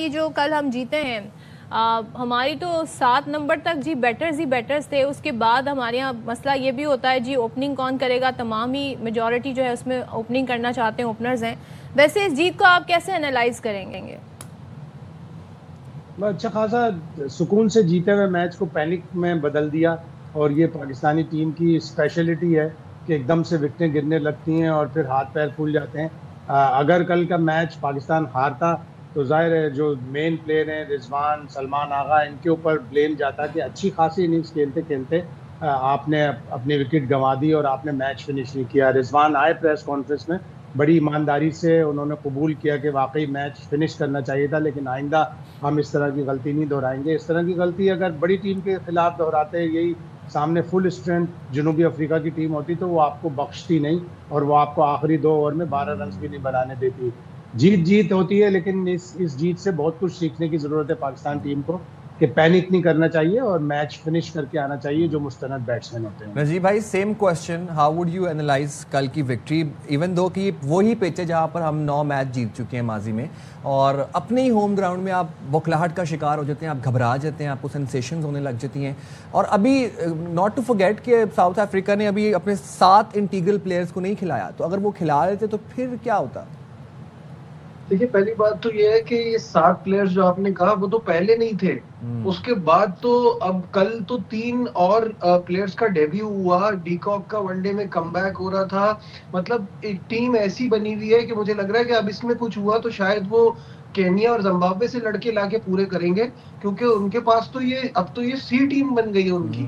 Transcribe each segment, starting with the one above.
ये जो कल हम जीते हैं, हमारी तो 7 नंबर तक जी बैटर्स ही बैटर्स थे। उसके बाद हमारे यहाँ मसला ये भी होता है जी ओपनिंग कौन करेगा, तमाम ही मेजॉरिटी जो है उसमें ओपनिंग करना चाहते हैं, ओपनर्स हैं। वैसे इस जीत को आप कैसे एनालाइज करेंगे? अच्छा खासा सुकून से जीते हुए मैच को पैनिक में बदल दिया। और ये पाकिस्तानी टीम की स्पेशलिटी है कि एकदम से विकेटें गिरने लगती हैं और फिर हाथ पैर फूल जाते हैं। अगर कल का मैच पाकिस्तान हारता तो जाहिर है जो मेन प्लेयर हैं रिजवान सलमान आगा, इनके ऊपर ब्लेम जाता कि अच्छी खासी इनिंग्स खेलते खेलते आपने अपनी विकेट गंवा दी और आपने मैच फिनिश नहीं किया। रिजवान आए प्रेस कॉन्फ्रेंस में, बड़ी ईमानदारी से उन्होंने कबूल किया कि वाकई मैच फिनिश करना चाहिए था, लेकिन आइंदा हम इस तरह की गलती नहीं दोहराएंगे। इस तरह की गलती अगर बड़ी टीम के खिलाफ दोहराते, यही सामने फुल स्ट्रेंथ जनूबी अफ्रीका की टीम होती, तो वो आपको बख्शती नहीं और वो आपको आखिरी 2 ओवर में 12 रन भी नहीं बनाने देती। जीत जीत होती है, लेकिन इस जीत से बहुत कुछ सीखने की जरूरत है पाकिस्तान टीम को कि पैनिक नहीं करना चाहिए और मैच फिनिश करके आना चाहिए जो मुस्तनद बैट्समैन होते हैं। नजीब भाई, same question, how would you analyse कल की विक्ट्री, इवन दो कि वो ही पिच है जहां पर हम 9 मैच जीत चुके हैं माजी में, और अपने ही होम ग्राउंड में आप बौखलाहट का शिकार हो जाते हैं, आप घबरा जाते हैं, आपको सेंसेशंस होने लग जाती हैं। और अभी नॉट टू फॉरगेट कि साउथ अफ्रीका ने अभी अपने 7 इंटीग्रल प्लेयर्स को नहीं खिलाया, तो अगर वो खिला लेते तो फिर क्या होता? देखिए, पहली बात तो ये है कि ये 7 प्लेयर्स जो आपने कहा वो तो पहले नहीं थे। उसके बाद तो अब कल तो 3 और प्लेयर्स का डेब्यू हुआ। डीकॉक का वनडे में कमबैक हो रहा था। मतलब एक टीम ऐसी बनी हुई है कि मुझे लग रहा है कि अब इसमें कुछ हुआ तो शायद वो केन्या और जिम्बाब्वे से लड़के लाके पूरे करेंगे, क्योंकि उनके पास तो ये अब तो ये सी टीम बन गई है उनकी।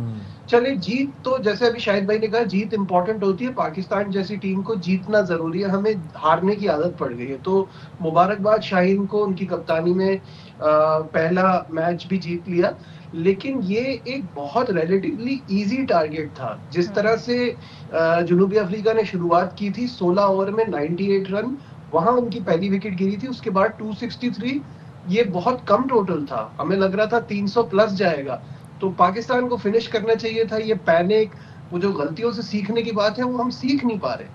चले, जीत तो जैसे अभी शाहिद भाई ने कहा, जीत इंपॉर्टेंट होती है। पाकिस्तान जैसी टीम को जीतना जरूरी है, हमें हारने की आदत पड़ गई है। तो मुबारकबाद शाहीन को, उनकी कप्तानी में पहला मैच भी जीत लिया। लेकिन ये एक बहुत रिलेटिवली इजी टारगेट था। जिस तरह से जनूबी अफ्रीका ने शुरुआत की थी, 16 ओवर में 98 रन, वहां उनकी पहली विकेट गिरी थी। उसके बाद 263, ये बहुत कम टोटल था। हमें लग रहा था 300 प्लस जाएगा। तो पाकिस्तान को फिनिश करना चाहिए था। ये पैनिक, वो जो गलतियों से सीखने की बात है, वो हम सीख नहीं पा रहे।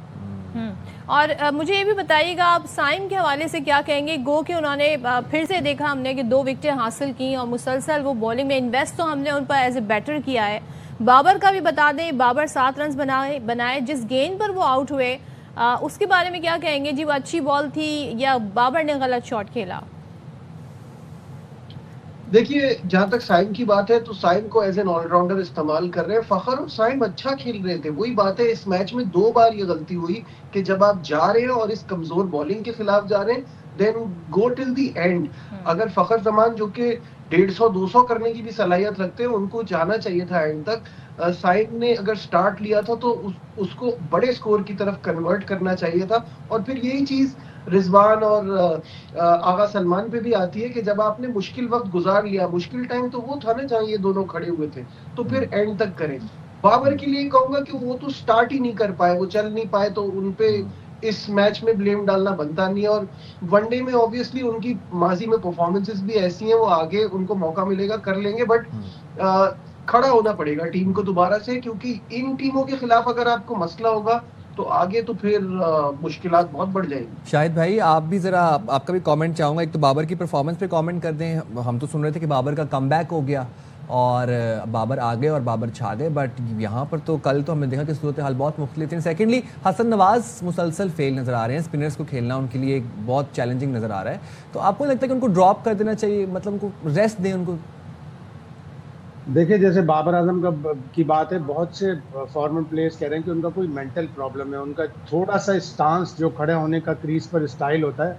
और मुझे ये भी बताइएगा, आप साइम के हवाले से क्या कहेंगे? गो कि उन्होंने फिर से देखा हमने कि 2 विकेटें हासिल की और मुसलसल वो बॉलिंग में इन्वेस्ट तो हमने उन पर एज ए बैटर किया है। बाबर का भी बता दें, बाबर 7 रन बनाए जिस गेंद पर वो आउट हुए, उसके बारे में क्या कहेंगे जी? वो अच्छी बॉल थी या बाबर ने गलत शॉट खेला? देखिए, जहां तक साइम की बात है तो साइम को एज एन ऑलराउंडर इस्तेमाल कर रहे हैं। फखर और साइम अच्छा खेल रहे थे। वही बात है, इस मैच में 2 बार ये गलती हुई कि जब आप जा रहे हैं और इस कमजोर बॉलिंग के खिलाफ जा रहे हैं, then go till the end. अगर फखर जमान जो कि 150-200 करने की भी सलाहियत रखते हैं, उनको जाना चाहिए था एंड तक। साइम ने अगर स्टार्ट लिया था तो उसको बड़े स्कोर की तरफ कन्वर्ट करना चाहिए था। और फिर यही चीज रिजवान और आगा सलमान पे भी आती है कि जब आपने मुश्किल वक्त गुजार लिया, मुश्किल टाइम तो वो था ना जहाँ ये दोनों खड़े हुए थे, तो फिर एंड तक करें। बाबर के लिए कहूंगा कि वो तो स्टार्ट ही नहीं कर पाए, वो चल नहीं पाए, तो उनपे इस मैच में ब्लेम डालना बनता नहीं है। और वनडे में ऑब्वियसली उनकी माजी में परफॉर्मेंसेस भी ऐसी हैं, वो आगे उनको मौका मिलेगा कर लेंगे, बट खड़ा होना पड़ेगा टीम को दोबारा से, क्योंकि इन टीमों के खिलाफ अगर आपको मसला होगा तो आगे तो फिर मुश्किलात बहुत बढ़ जाएंगी। शाहिद भाई, आप भी जरा आपका भी कमेंट चाहूंगा। एक तो बाबर की परफॉर्मेंस पे कमेंट कर दें। हम तो सुन रहे थे कि बाबर का कमबैक हो गया और बाबर आ गए और बाबर छा गए, बट यहाँ पर तो कल तो हमने देखा कि सूरत हाल बहुत मुख्तलिफ थी। सेकेंडली, हसन नवाज मुसलसल फेल नजर आ रहे हैं। स्पिनर्स को खेलना उनके लिए एक बहुत चैलेंजिंग नजर आ रहा है। तो आपको लगता है कि उनको ड्रॉप कर देना चाहिए, मतलब उनको रेस्ट दें उनको? देखिए, जैसे बाबर आजम की बात है, बहुत से फॉर्मर प्लेयर्स कह रहे हैं कि उनका कोई मेंटल प्रॉब्लम है। उनका थोड़ा सा स्टांस, जो खड़े होने का क्रीज पर स्टाइल होता है,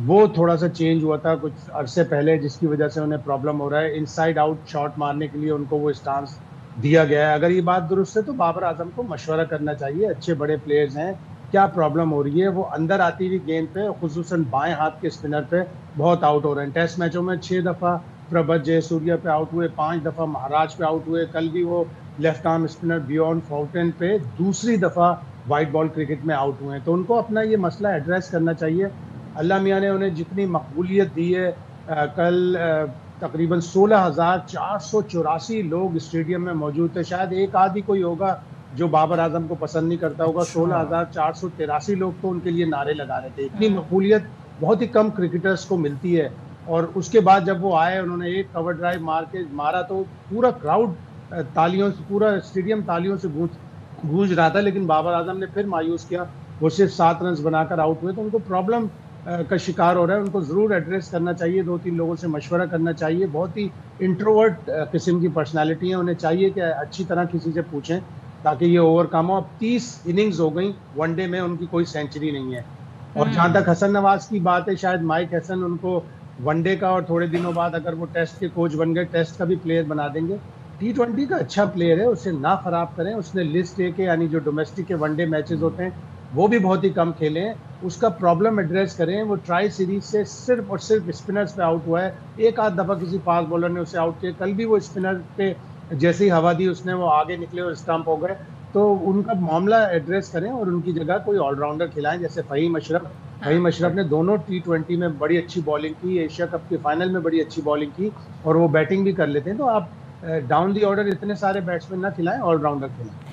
वो थोड़ा सा चेंज हुआ था कुछ अरसे पहले, जिसकी वजह से उन्हें प्रॉब्लम हो रहा है। इनसाइड आउट शॉट मारने के लिए उनको वो स्टांस दिया गया है। अगर ये बात दुरुस्त है तो बाबर आजम को मशवरा करना चाहिए। अच्छे बड़े प्लेयर्स हैं, क्या प्रॉब्लम हो रही है? वो अंदर आती हुई गेंद पे, खुसूसन बाएं हाथ के स्पिनर पे बहुत आउट हो रहे हैं। टेस्ट मैचों में 6 दफा प्रभत जयसूर्या पे आउट हुए, 5 दफा महाराज पे आउट हुए। कल भी वो left arm spinner beyond fountain पे दूसरी दफा वाइट बॉल क्रिकेट में आउट हुए हैं। तो उनको अपना ये मसला एड्रेस करना चाहिए। अल्लाह मियाँ ने उन्हें जितनी मकबूलियत दी है, कल तकरीबन 16,484 लोग स्टेडियम में मौजूद थे। शायद एक आदि कोई होगा जो बाबर आजम को पसंद नहीं करता होगा। 16,483 लोग तो उनके लिए नारे लगा रहे थे। इतनी मकबूलियत बहुत ही कम क्रिकेटर्स को मिलती है। और उसके बाद जब वो आए, उन्होंने एक कवर ड्राइव मारा तो पूरा क्राउड तालियों से, पूरा स्टेडियम तालियों से गूंज रहा था, लेकिन बाबर आजम ने फिर मायूस किया। वो सिर्फ 7 रन बनाकर आउट हुए, तो उनको प्रॉब्लम का शिकार हो रहा है। उनको ज़रूर एड्रेस करना चाहिए, 2-3 लोगों से मशवरा करना चाहिए। बहुत ही इंट्रोवर्ट किस्म की पर्सनालिटी है, उन्हें चाहिए कि अच्छी तरह किसी से पूछें ताकि ये ओवरकम हो। अब 30 इनिंग्स हो गई, वनडे में उनकी कोई सेंचुरी नहीं है। और जहाँ तक हसन नवाज की बात है, शायद माइक हसन उनको वनडे का और थोड़े दिनों बाद अगर वो टेस्ट के कोच बन गए, टेस्ट का भी प्लेयर बना देंगे। T20 का अच्छा प्लेयर है, उसे ना खराब करें। उसने लिस्ट ए के यानी जो डोमेस्टिक के वनडे मैचेस होते हैं वो भी बहुत ही कम खेले हैं। उसका प्रॉब्लम एड्रेस करें। वो ट्राई सीरीज से सिर्फ और सिर्फ स्पिनर्स पे आउट हुआ है। एक आध दफा किसी फास्ट बॉलर ने उसे आउट किया। कल भी वो स्पिनर पे जैसे ही हवा दी उसने, वो आगे निकले और स्टंप हो गए। तो उनका मामला एड्रेस करें और उनकी जगह कोई ऑलराउंडर खिलाएं, जैसे फहीम अशरफ ने दोनों T20 में बड़ी अच्छी बॉलिंग की, एशिया कप के फाइनल में बड़ी अच्छी बॉलिंग की, और वो बैटिंग भी कर लेते हैं। तो आप डाउन दी ऑर्डर इतने सारे बैट्समैन ना खिलाएं, ऑलराउंडर खिलाएं।